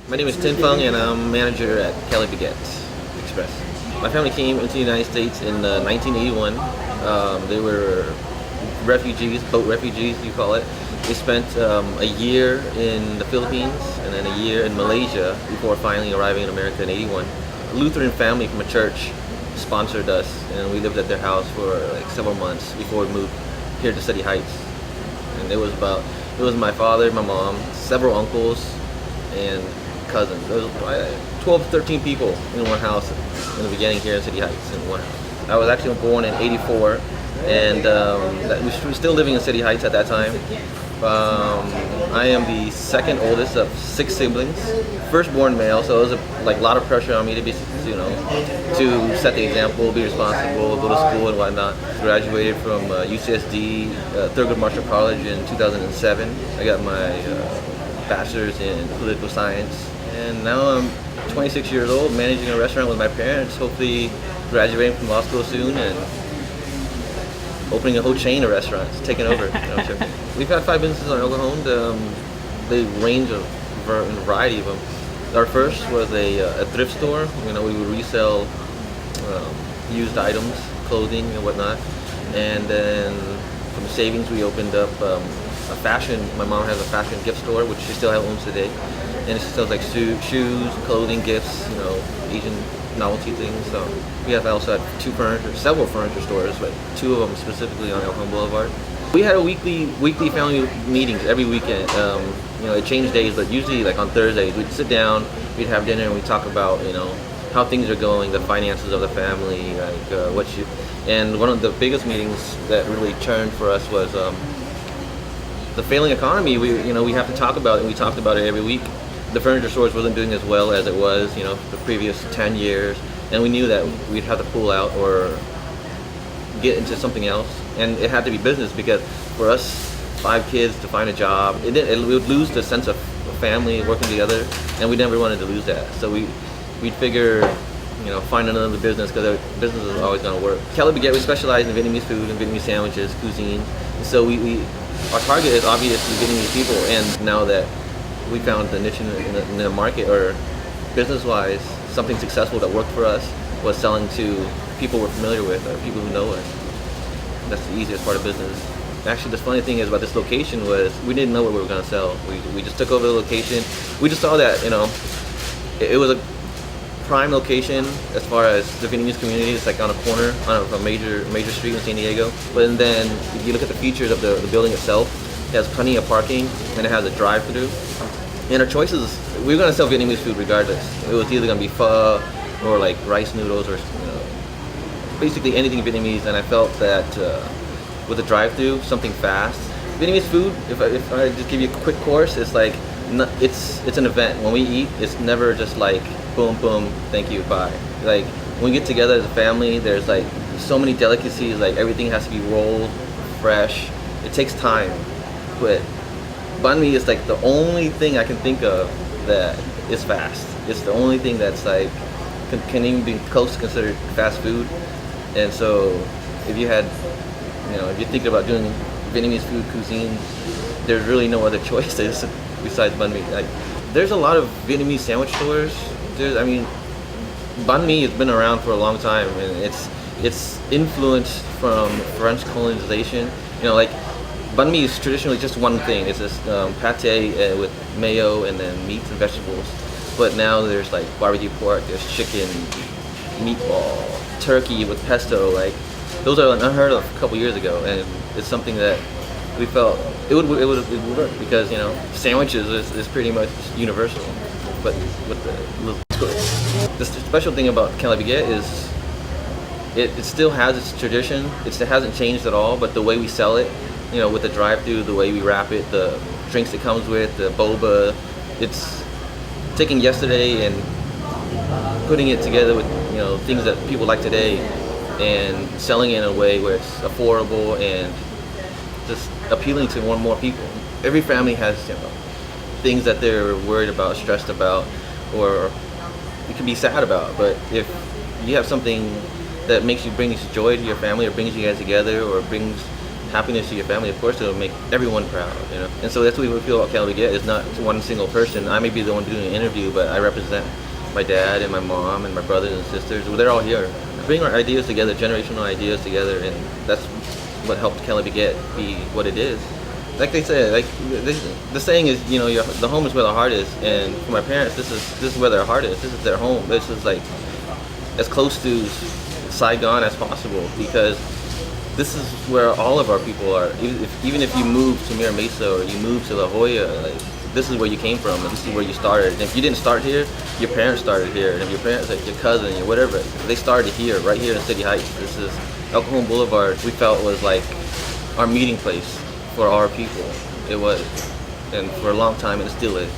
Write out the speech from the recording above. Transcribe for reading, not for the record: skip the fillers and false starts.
My name is Thien Phung and I'm manager at Cali Baguette Express. My family came into the United States in 1981. They were refugees, boat refugees you call it. They spent a year in the Philippines and then a year in Malaysia before finally arriving in America in 81. A Lutheran family from a church sponsored us and we lived at their house for like several months before we moved here to City Heights. And it was my father, my mom, several uncles, and cousins. There was probably 12 to 13 people in one house in the beginning here in City Heights in one house. I was actually born in #84, and we were still living in City Heights at that time. I am the second oldest of 6 siblings, firstborn male, so it was a lot of pressure on me to be, to set the example, be responsible, go to school and whatnot. Graduated from UCSD, Thurgood Marshall College in 2007. I got my bachelor's in political science, and now I'm 26 years old, managing a restaurant with my parents, hopefully graduating from law school soon and opening a whole chain of restaurants, taking over. We've had 5 businesses on El Cajon. They range a variety of them. Our first was a thrift store. We would resell used items, clothing and whatnot. And then from savings, we opened up a fashion. My mom has a fashion gift store, which she still owns today. And she sells like shoes, clothing, gifts, Asian novelty things. So we have also had several furniture stores, but 2 of them specifically on El Cajon Boulevard. We had a weekly family meetings every weekend. It changed days, but usually like on Thursdays we'd sit down, we'd have dinner, and we'd talk about how things are going, the finances of the family, and one of the biggest meetings that really turned for us was the failing economy. We have to talk about it, and we talked about it every week. The furniture stores wasn't doing as well as it was, the previous 10 years, and we knew that we'd have to pull out or get into something else, and it had to be business because for us 5 kids to find a job, we would lose the sense of family working together, and we never wanted to lose that. So we'd figure, find another business because the business is always going to work. Cali Baguette, we specialize in Vietnamese food and Vietnamese sandwiches, cuisine. So our target is obviously Vietnamese people, and now that we found the niche in the market, or business-wise, something successful that worked for us was selling to people we're familiar with or people who know us. That's the easiest part of business. Actually, the funny thing is about this location was we didn't know what we were going to sell. We just took over the location. We just saw that it was a prime location as far as the Vietnamese community. It's like on a corner on a major street in San Diego. But then if you look at the features of the building itself, it has plenty of parking and it has a drive-through. And our choices, we were going to sell Vietnamese food regardless. It was either going to be pho or like rice noodles or basically anything Vietnamese. And I felt that with a drive-through, something fast. Vietnamese food, if I just give you a quick course, it's like it's an event. When we eat, it's never just like boom, boom, thank you, bye. Like when we get together as a family, there's like so many delicacies. Like everything has to be rolled, fresh. It takes time, but banh mi is like the only thing I can think of that is fast. It's the only thing that's like can even be close to considered fast food. And so if you're thinking about doing Vietnamese food cuisine, there's really no other choices besides banh mi. Like there's a lot of Vietnamese sandwich stores. Banh mi has been around for a long time, and it's influenced from French colonization. Banh mi is traditionally just one thing. It's just pate with mayo and then meats and vegetables. But now there's like barbecue pork, there's chicken, meatball, turkey with pesto. Like those are unheard of a couple years ago, and it's something that we felt it would work because sandwiches is pretty much universal. But with the special thing about Cali Baguette is it still has its tradition. It hasn't changed at all. But the way we sell it, with the drive-through, the way we wrap it, the drinks it comes with, the boba, it's taking yesterday and putting it together with things that people like today and selling it in a way where it's affordable and just appealing to more and more people. Every family has things that they're worried about, stressed about, or it can be sad about. But if you have something that brings joy to your family, or brings you guys together, or happiness to your family, of course it'll make everyone proud, you know. And so that's what we feel about Cali Baguette. It's not one single person. I may be the one doing an interview, but I represent my dad and my mom and my brothers and sisters. Well, they're all here. Bring our ideas together, generational ideas together, and that's what helped Cali Baguette be what it is. Like they said, like the saying is, you know, the home is where the heart is. And for my parents, this is where their heart is. This is their home. This is like as close to Saigon as possible, because this is where all of our people are. Even if you move to Mira Mesa or you move to La Jolla, like, this is where you came from, and this is where you started. And if you didn't start here, your parents started here. And if your parents, like your cousin, or whatever, they started here, right here in City Heights. This is El Cajon Boulevard. We felt was like our meeting place for our people. It was, and for a long time, and it still is.